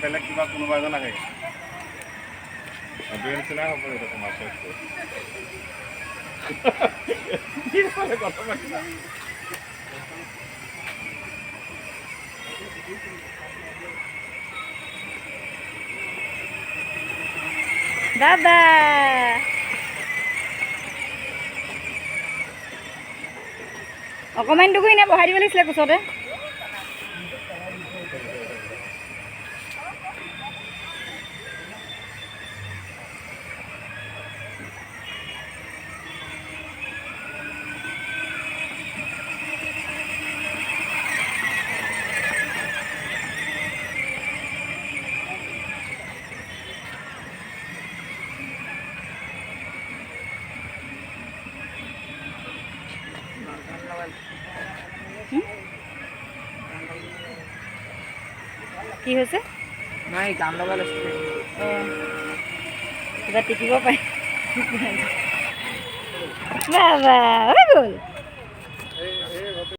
বেলেগ কিবা কোনোবা এজন আহে নিচিনা হ'ব তোমাৰ কথা পাতি দাদা অকণমান টুকু এনে বহাই দিব লাগিছিলে কোচতে কি হৈছে নাই গান লগাই লৈছিলে কিবা টিকিব পাৰে বাবা হৈ গ'ল